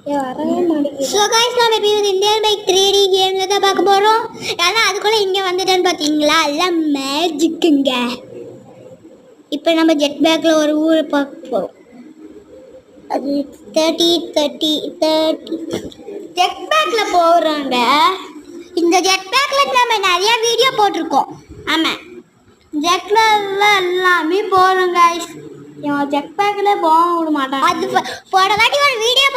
So guys நம்ம இப்போ Indian bike 3D game தான் பார்க்க போகிறோம். ஏன்னா அதுக்குள்ளே இங்கே வந்துட்டேன்னு பார்த்தீங்களா, எல்லாம் மேஜிக்குங்க. இப்போ நம்ம ஜெட் பேக்கில் ஒரு ஊரை பார்க்க போகிறோம். அது 30 ஜெட் பேக்கில் போகிறாங்க. இந்த ஜெட் பேக்கில் நம்ம நிறையா வீடியோ போட்டிருக்கோம். ஆமாம், ஜெட்ல எல்லாமே போகிறோம் கைஸ். இவன் ஜெட் பேக்கில் போக விட மாட்டான். அது போட வாட்டி ஒரு வீடியோ